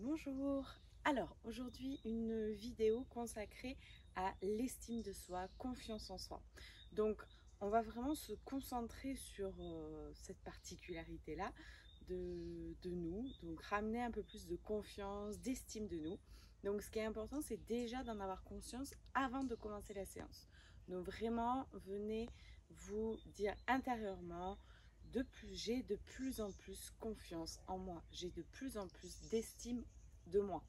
Bonjour. Alors aujourd'hui une vidéo consacrée à l'estime de soi, confiance en soi. Donc on va vraiment se concentrer sur cette particularité-là de nous, donc ramener un peu plus de confiance, d'estime de nous. Donc ce qui est important, c'est déjà d'en avoir conscience avant de commencer la séance. Donc vraiment, venez vous dire intérieurement, j'ai de plus en plus confiance en moi, j'ai de plus en plus d'estime de moi.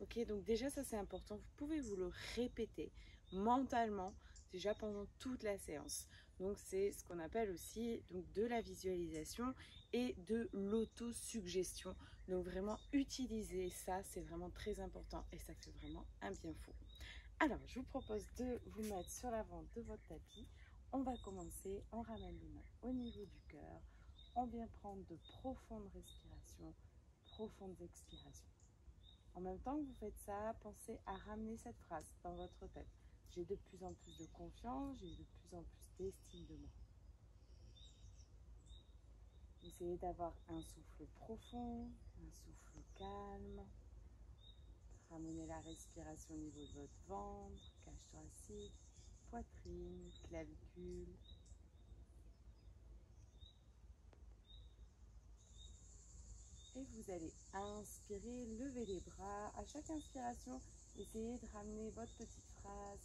Ok, donc déjà ça c'est important, vous pouvez vous le répéter mentalement déjà pendant toute la séance. Donc c'est ce qu'on appelle aussi donc de la visualisation et de l'autosuggestion. Donc vraiment utiliser ça, c'est vraiment très important et ça fait vraiment un bien fou. Alors je vous propose de vous mettre sur l'avant de votre tapis. On va commencer, on ramène les mains au niveau du cœur, on vient prendre de profondes respirations, profondes expirations. En même temps que vous faites ça, pensez à ramener cette phrase dans votre tête. J'ai de plus en plus de confiance, j'ai de plus en plus d'estime de moi. Essayez d'avoir un souffle profond, un souffle calme. Ramenez la respiration au niveau de votre ventre, cage thoracique, poitrine, clavicule. Et vous allez inspirer, lever les bras. À chaque inspiration, essayez de ramener votre petite phrase.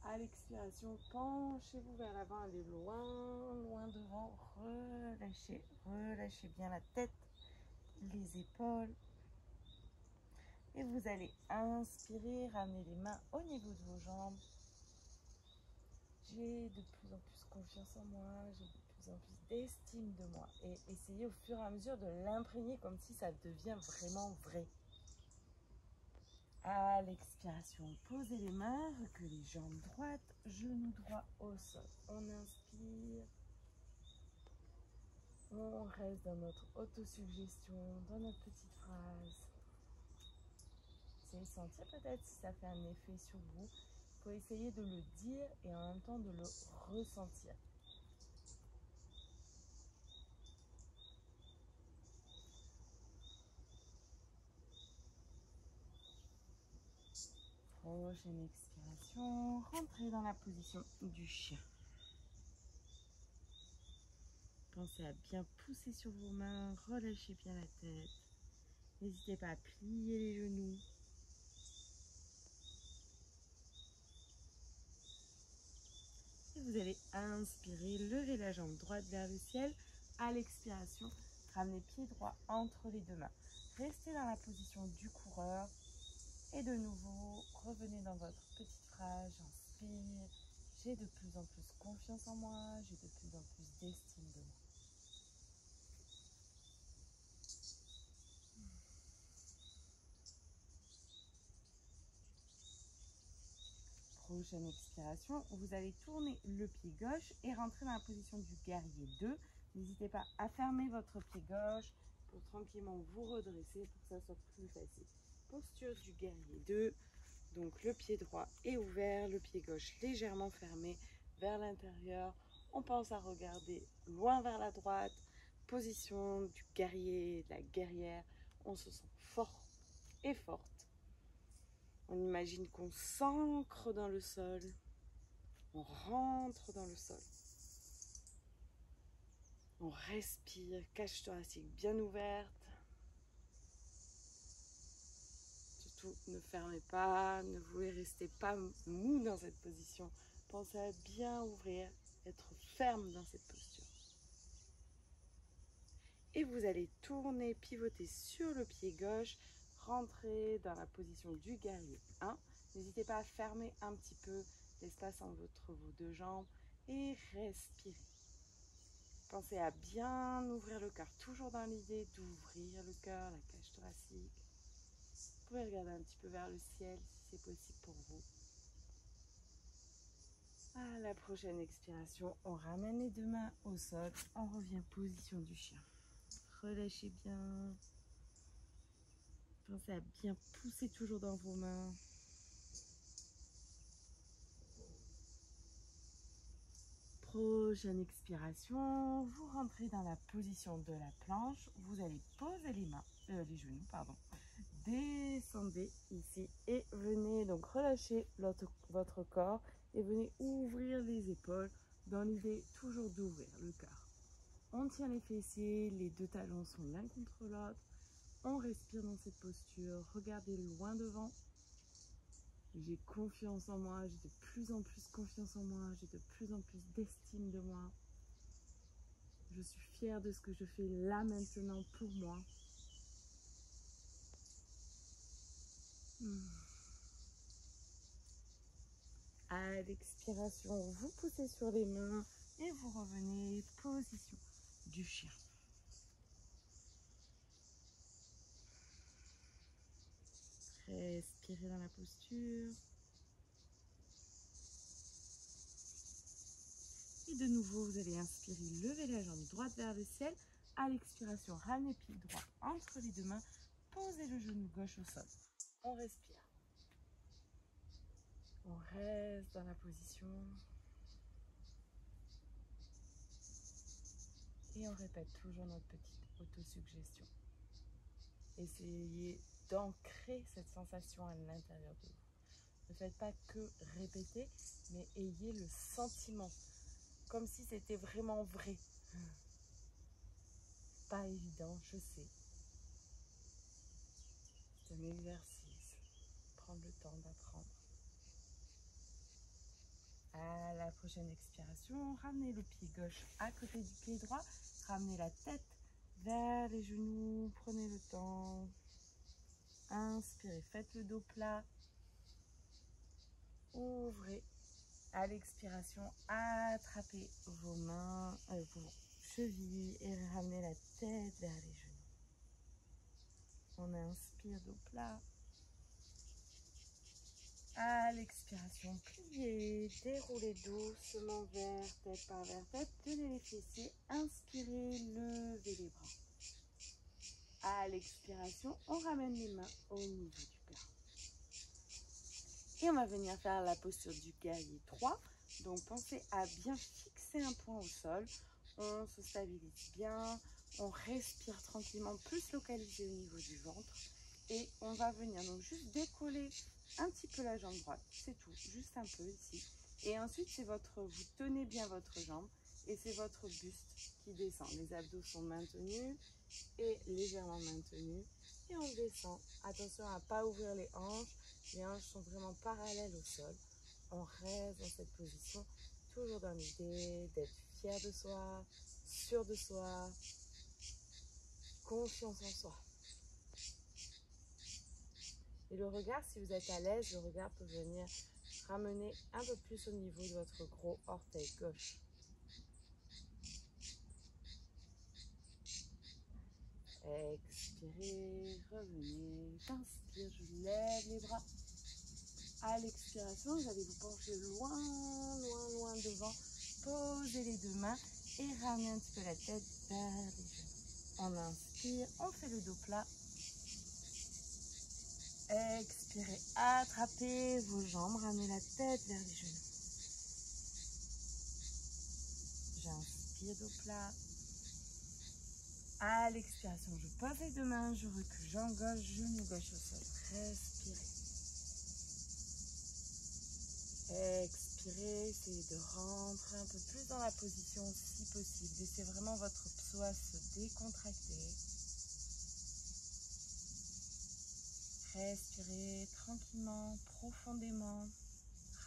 À l'expiration, penchez-vous vers l'avant, allez loin, loin devant. Relâchez, relâchez bien la tête, les épaules. Et vous allez inspirer, ramener les mains au niveau de vos jambes. J'ai de plus en plus confiance en moi, j'ai de plus en plus d'estime de moi. Et essayez au fur et à mesure de l'imprégner comme si ça devient vraiment vrai. À l'expiration, posez les mains, reculez les jambes droites, genoux droits au sol. On inspire. On reste dans notre autosuggestion, dans notre petite phrase. Essayez de sentir peut-être si ça fait un effet sur vous. Il faut essayer de le dire et en même temps de le ressentir. Prochaine expiration, rentrez dans la position du chien. Pensez à bien pousser sur vos mains, relâchez bien la tête. N'hésitez pas à plier les genoux. Et vous allez inspirer, lever la jambe droite vers le ciel. À l'expiration, ramenez pied droit entre les deux mains. Restez dans la position du coureur. Et de nouveau, revenez dans votre petite phrase. J'inspire. J'ai de plus en plus confiance en moi. J'ai de plus en plus d'estime de moi. Prochaine expiration, vous allez tourner le pied gauche et rentrer dans la position du guerrier 2. N'hésitez pas à fermer votre pied gauche pour tranquillement vous redresser pour que ça soit plus facile. Posture du guerrier 2. Donc le pied droit est ouvert, le pied gauche légèrement fermé vers l'intérieur. On pense à regarder loin vers la droite. Position du guerrier, de la guerrière. On se sent fort et forte. On imagine qu'on s'ancre dans le sol. On rentre dans le sol. On respire, cage thoracique bien ouverte. Surtout, ne fermez pas, ne vous restez pas mou dans cette position. Pensez à bien ouvrir, être ferme dans cette posture. Et vous allez tourner, pivoter sur le pied gauche, rentrer dans la position du guerrier 1. N'hésitez pas à fermer un petit peu l'espace entre vos deux jambes et respirez. Pensez à bien ouvrir le cœur, toujours dans l'idée d'ouvrir le cœur, la cage thoracique. Vous pouvez regarder un petit peu vers le ciel si c'est possible pour vous. À la prochaine expiration, on ramène les deux mains au sol, on revient position du chien. Relâchez bien. Pensez à bien pousser toujours dans vos mains. Prochaine expiration, vous rentrez dans la position de la planche. Vous allez poser les genoux, pardon. Descendez ici et venez donc relâcher votre corps et venez ouvrir les épaules dans l'idée toujours d'ouvrir le cœur. On tient les fessiers, les deux talons sont l'un contre l'autre. On respire dans cette posture, regardez loin devant. J'ai confiance en moi, j'ai de plus en plus confiance en moi, j'ai de plus en plus d'estime de moi. Je suis fière de ce que je fais là maintenant pour moi. À l'expiration, vous poussez sur les mains et vous revenez position du chien. Respirez dans la posture. Et de nouveau, vous allez inspirer, lever la jambe droite vers le ciel. À l'expiration, ramenez pied droit entre les deux mains. Posez le genou gauche au sol. On respire. On reste dans la position. Et on répète toujours notre petite autosuggestion. Essayez d'ancrer cette sensation à l'intérieur de vous. Ne faites pas que répéter, mais ayez le sentiment, comme si c'était vraiment vrai. Pas évident, je sais. C'est un exercice. Prendre le temps d'apprendre. À la prochaine expiration, ramenez le pied gauche à côté du pied droit. Ramenez la tête vers les genoux. Prenez le temps. Inspirez, faites le dos plat. Ouvrez. À l'expiration, attrapez vos mains, vos chevilles et ramenez la tête vers les genoux. On inspire, dos plat. À l'expiration, pliez, déroulez doucement vers tête par vers tête, tenez les fessiers, inspirez, levez les bras. À l'expiration, on ramène les mains au niveau du cœur. Et on va venir faire la posture du guerrier 3. Donc pensez à bien fixer un point au sol. On se stabilise bien, on respire tranquillement, plus localisé au niveau du ventre. Et on va venir donc juste décoller un petit peu la jambe droite, c'est tout, juste un peu ici. Et ensuite, vous tenez bien votre jambe et c'est votre buste qui descend. Les abdos sont maintenus et légèrement maintenus. Et on descend. Attention à ne pas ouvrir les hanches sont vraiment parallèles au sol. On reste dans cette position, toujours dans l'idée d'être fier de soi, sûr de soi, confiance en soi. Et le regard, si vous êtes à l'aise, le regard peut venir ramener un peu plus au niveau de votre gros orteil gauche. Expirez, revenez, j'inspire, je lève les bras. À l'expiration, vous allez vous pencher loin, loin, loin devant. Posez les deux mains et ramenez un petit peu la tête vers les genoux. On inspire, on fait le dos plat. Expirez, attrapez vos jambes, ramenez la tête vers les genoux. J'inspire, dos plat. À l'expiration, je pose les deux mains, je recule, jambe gauche, genou gauche au sol. Respirez. Expirez, essayez de rentrer un peu plus dans la position si possible. Laissez vraiment votre psoas se décontracter. Respirez tranquillement, profondément.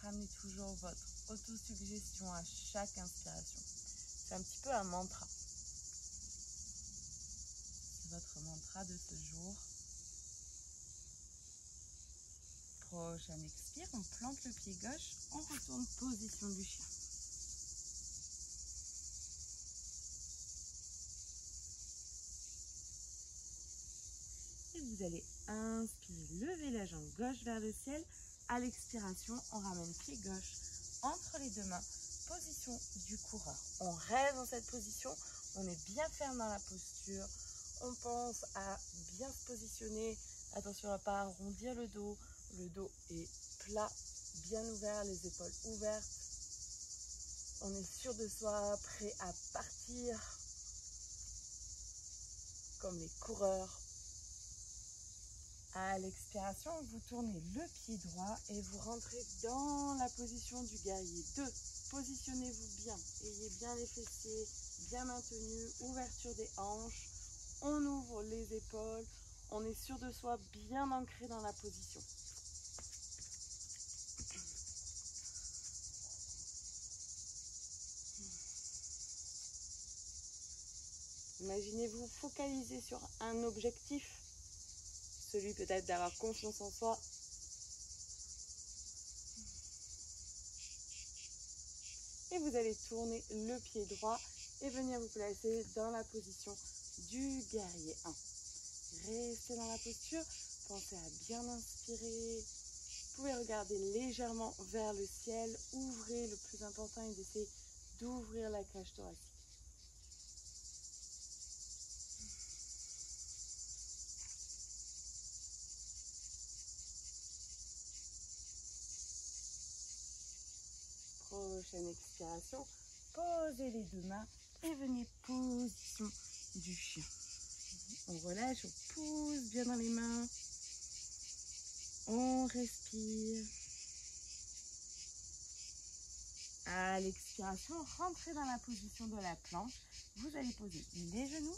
Ramenez toujours votre autosuggestion à chaque inspiration. C'est un petit peu un mantra. C'est votre mantra de ce jour. Prochaine expire, on plante le pied gauche, on retourne position du chien. Et vous allez inspirer, lever la jambe gauche vers le ciel. À l'expiration, on ramène pied gauche entre les deux mains, position du coureur. On reste dans cette position, on est bien ferme dans la posture. On pense à bien se positionner. Attention à ne pas arrondir le dos. Le dos est plat, bien ouvert, les épaules ouvertes. On est sûr de soi, prêt à partir comme les coureurs. À l'expiration, vous tournez le pied droit et vous rentrez dans la position du guerrier 2. Positionnez-vous bien, ayez bien les fessiers bien maintenus, ouverture des hanches, on ouvre les épaules, on est sûr de soi, bien ancré dans la position. Imaginez-vous focaliser sur un objectif, celui peut-être d'avoir confiance en soi. Et vous allez tourner le pied droit et venir vous placer dans la position du guerrier 1. Restez dans la posture, pensez à bien inspirer. Vous pouvez regarder légèrement vers le ciel, ouvrez, le plus important est d'essayer d'ouvrir la cage thoracique. Prochaine expiration, posez les deux mains et venez position du chien. On relâche, on pousse bien dans les mains, on respire. À l'expiration, rentrez dans la position de la planche. Vous allez poser les genoux,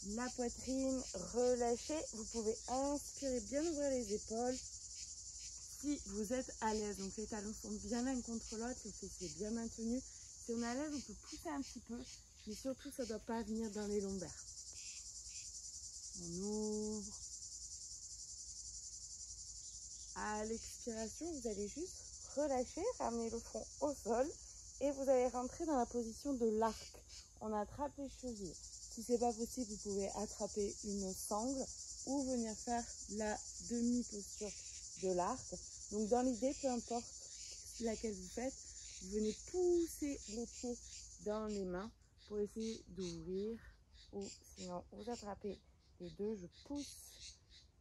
la poitrine relâchée. Vous pouvez inspirer, bien ouvrir les épaules. Si vous êtes à l'aise, donc les talons sont bien l'un contre l'autre, le fessier bien maintenu. Si on est à l'aise, on peut pousser un petit peu, mais surtout ça ne doit pas venir dans les lombaires. On ouvre. À l'expiration, vous allez juste relâcher, ramener le front au sol et vous allez rentrer dans la position de l'arc. On attrape les chevilles. Si ce n'est pas possible, vous pouvez attraper une sangle ou venir faire la demi-posture de l'arc. Donc dans l'idée, peu importe laquelle vous faites, vous venez pousser les pieds dans les mains pour essayer d'ouvrir, ou sinon vous attrapez les deux, je pousse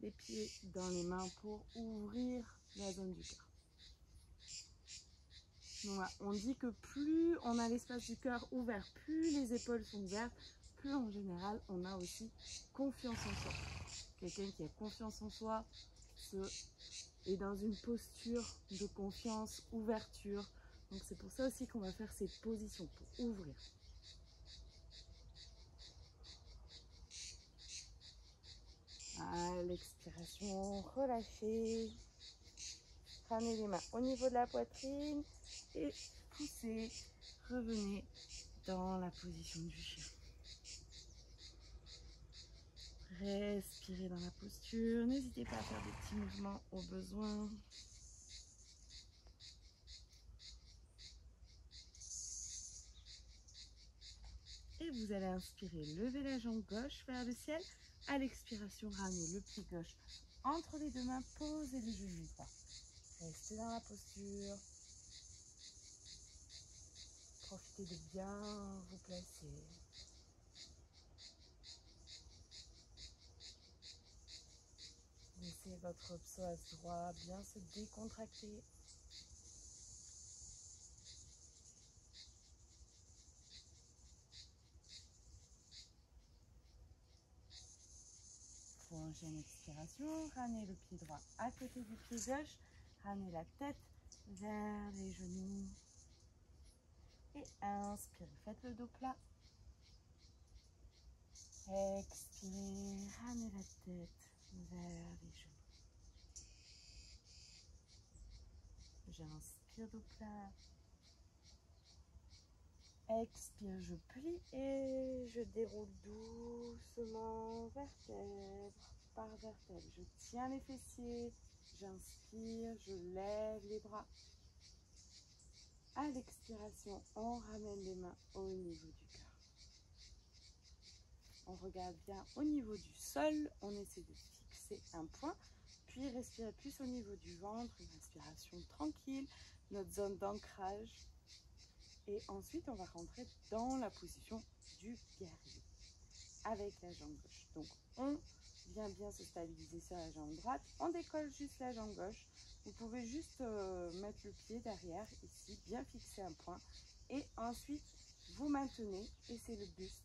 les pieds dans les mains pour ouvrir la zone du cœur. Donc voilà, on dit que plus on a l'espace du cœur ouvert, plus les épaules sont ouvertes, plus en général on a aussi confiance en soi. Quelqu'un qui a confiance en soi est dans une posture de confiance, ouverture. Donc c'est pour ça aussi qu'on va faire ces positions, pour ouvrir. À l'expiration, relâchez. Ramenez les mains au niveau de la poitrine et poussez. Revenez dans la position du chien. Respirez dans la posture. N'hésitez pas à faire des petits mouvements au besoin. Et vous allez inspirer, lever la jambe gauche vers le ciel. À l'expiration, ramenez le pied gauche entre les deux mains, posez le genou droit. Restez dans la posture. Profitez de bien vous placer. Laissez votre psoas droit bien se décontracter. Prochaine expiration, ramenez le pied droit à côté du pied gauche. Ramenez la tête vers les genoux. Et inspirez, faites le dos plat. Expirez, ramenez la tête vers les genoux. J'inspire dos plat. Expire, je plie et je déroule doucement vertèbre par vertèbre. Je tiens les fessiers, j'inspire, je lève les bras. À l'expiration, on ramène les mains au niveau du cœur. On regarde bien au niveau du sol, on essaie de fixer un point, puis respirer plus au niveau du ventre, une respiration tranquille, notre zone d'ancrage. Et ensuite, on va rentrer dans la position du guerrier avec la jambe gauche. Donc, on vient bien se stabiliser sur la jambe droite. On décolle juste la jambe gauche. Vous pouvez juste mettre le pied derrière, ici, bien fixer un point. Et ensuite, vous maintenez et c'est le buste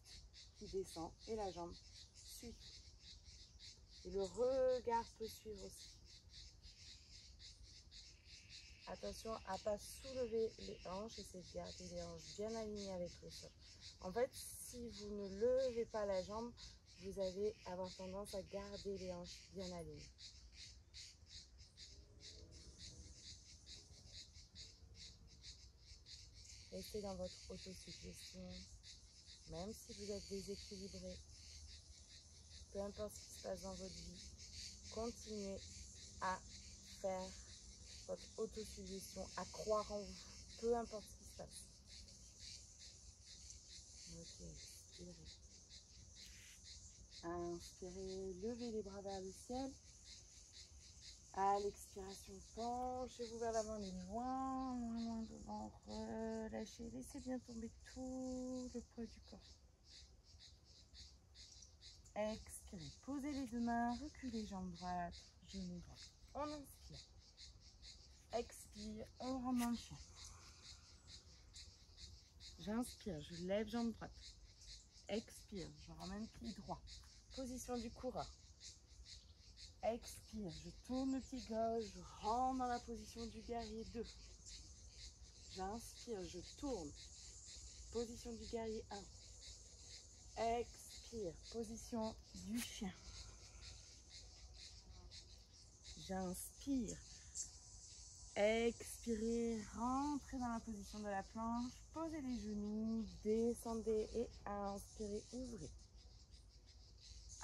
qui descend et la jambe suit. Et le regard peut suivre aussi. Attention à ne pas soulever les hanches, essayez de garder les hanches bien alignées avec le sol. En fait, si vous ne levez pas la jambe, vous allez avoir tendance à garder les hanches bien alignées. Restez dans votre autosuggestion, même si vous êtes déséquilibré. Peu importe ce qui se passe dans votre vie, continuez à faire votre autosuggestion, à croire en vous, peu importe ce qui se passe. Ok, expirez. Inspirez, levez les bras vers le ciel. À l'expiration, penchez-vous vers l'avant, mais loin, loin, loin devant. Relâchez, laissez bien tomber tout le poids du corps. Expirez, posez les deux mains, reculez, jambes droites, genoux droits. On inspire. Expire, on rentre dans le chien. J'inspire, je lève jambe droite. Expire, je ramène pied droit. Position du coureur. Expire, je tourne le pied gauche, je rentre dans la position du guerrier 2. J'inspire, je tourne. Position du guerrier 1. Expire, position du chien. J'inspire. Expirez, rentrez dans la position de la planche, posez les genoux, descendez et inspirez, ouvrez.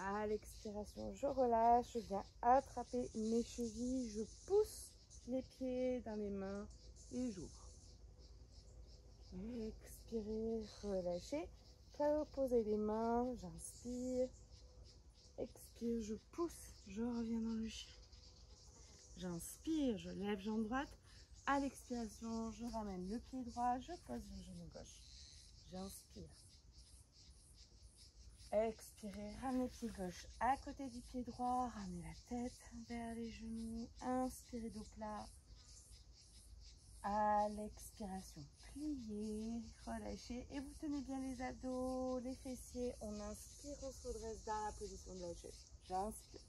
À l'expiration, je relâche, je viens attraper mes chevilles, je pousse les pieds dans les mains et j'ouvre. Expirez, relâchez, posez les mains, j'inspire, expire, je pousse, je reviens dans le chien. J'inspire, je lève jambe droite. À l'expiration, je ramène le pied droit, je pose le genou gauche. J'inspire. Expirez, ramenez le pied gauche à côté du pied droit, ramenez la tête vers les genoux. Inspirez dos plat. À l'expiration, pliez, relâchez et vous tenez bien les abdos, les fessiers. On inspire, on se redresse dans la position de la chaise. J'inspire.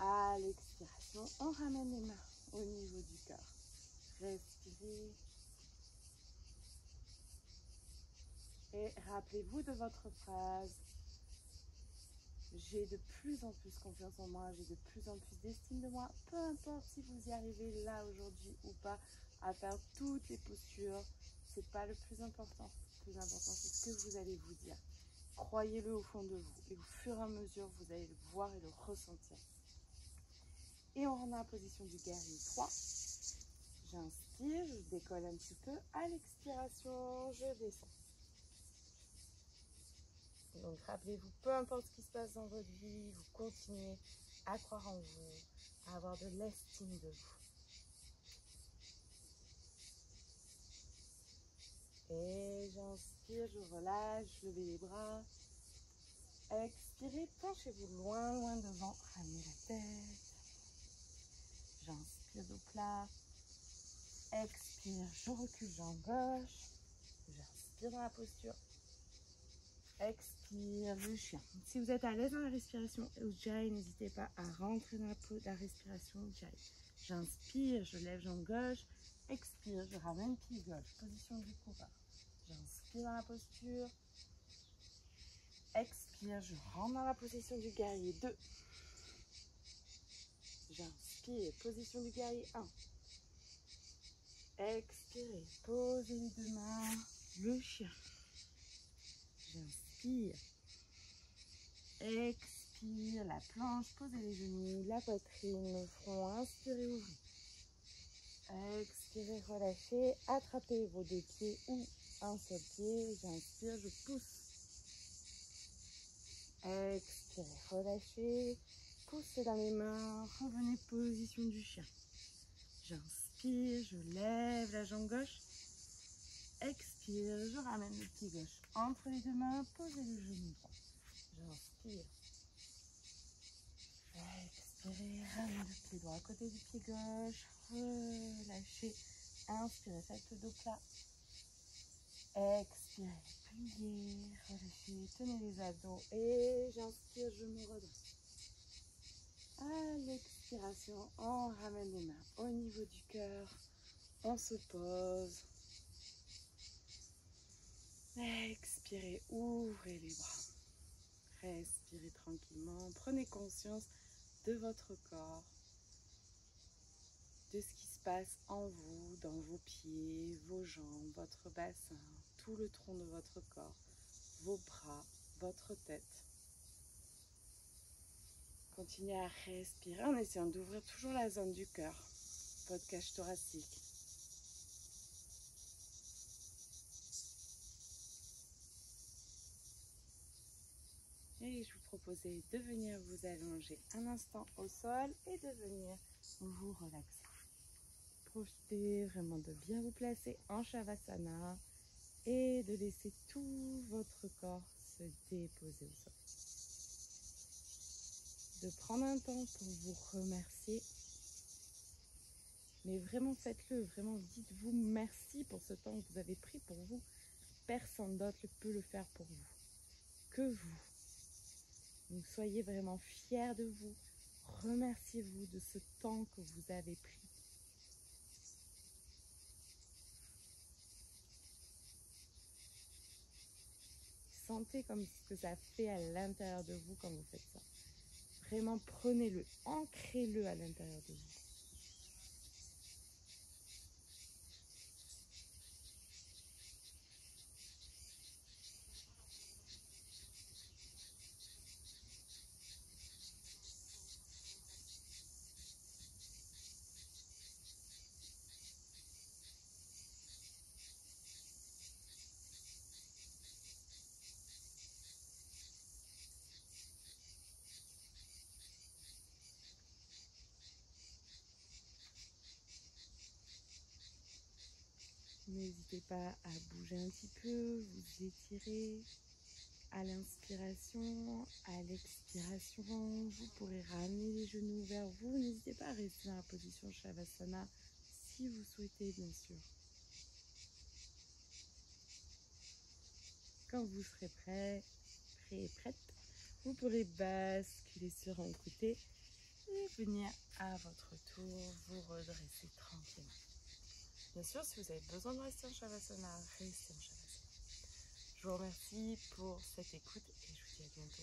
À l'expiration, on ramène les mains au niveau du cœur. Respirez. Et rappelez-vous de votre phrase. J'ai de plus en plus confiance en moi, j'ai de plus en plus d'estime de moi. Peu importe si vous y arrivez là aujourd'hui ou pas à faire toutes les postures, c'est pas le plus important. Le plus important, c'est ce que vous allez vous dire. Croyez-le au fond de vous et au fur et à mesure, vous allez le voir et le ressentir. Et on rentre dans la position du guerrier 3. J'inspire, je décolle un petit peu. À l'expiration, je descends. Donc rappelez-vous, peu importe ce qui se passe dans votre vie, vous continuez à croire en vous, à avoir de l'estime de vous. Et j'inspire, je relâche, levez les bras. Expirez, penchez-vous loin, loin devant, ramenez la tête. J'inspire dos plat. Expire, je recule jambe gauche. J'inspire dans la posture. Expire, le chien. Si vous êtes à l'aise dans la respiration Ujjayi, n'hésitez pas à rentrer dans la respiration Ujjayi. J'inspire, je lève jambe gauche. Expire, je ramène pied gauche. Position du coureur. J'inspire dans la posture. Expire, je rentre dans la position du guerrier 2. J'inspire, position du guerrier 1. Expirez, posez les deux mains, le chien. J'inspire. Expire, la planche, posez les genoux, la poitrine, le front, inspirez, ouvrez. Expirez, relâchez, attrapez vos deux pieds ou un seul pied. J'inspire, je pousse. Expirez, relâchez, poussez dans les mains, revenez position du chien. J'inspire, je lève la jambe gauche. Expire, je ramène le pied gauche entre les deux mains, posez le genou droit. J'inspire. Expirez, ramenez le pied droit à côté du pied gauche. Relâchez. Inspirez, faites le dos plat. Expirez, pliez, relâchez, tenez les abdos et j'inspire, je me redresse. À l'expiration, on ramène les mains au niveau du cœur, on se pose. Expirez, ouvrez les bras. Respirez tranquillement, prenez conscience de votre corps, de ce qui se passe en vous, dans vos pieds, vos jambes, votre bassin, tout le tronc de votre corps, vos bras, votre tête. Continuez à respirer en essayant d'ouvrir toujours la zone du cœur, votre cage thoracique. Et je vous proposais de venir vous allonger un instant au sol et de venir vous relaxer. Profitez vraiment de bien vous placer en Shavasana et de laisser tout votre corps se déposer au sol. De prendre un temps pour vous remercier, mais vraiment faites-le, vraiment dites-vous merci pour ce temps que vous avez pris pour vous. Personne d'autre ne peut le faire pour vous, que vous. Donc soyez vraiment fiers de vous, remerciez-vous de ce temps que vous avez pris. Sentez comme ce que ça fait à l'intérieur de vous quand vous faites ça. Vraiment prenez-le, ancrez-le à l'intérieur de vous. N'hésitez pas à bouger un petit peu, vous étirez à l'inspiration, à l'expiration. Vous pourrez ramener les genoux vers vous. N'hésitez pas à rester dans la position Shavasana si vous souhaitez, bien sûr. Quand vous serez prêt et prête, vous pourrez basculer sur un côté et venir à votre tour vous redresser tranquillement. Bien sûr, si vous avez besoin de rester en Shavasana, restez en Shavasana. Je vous remercie pour cette écoute et je vous dis à bientôt.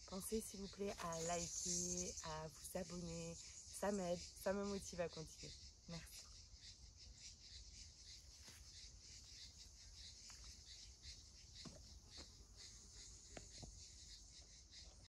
Pensez s'il vous plaît à liker, à vous abonner, ça m'aide, ça me motive à continuer. Merci.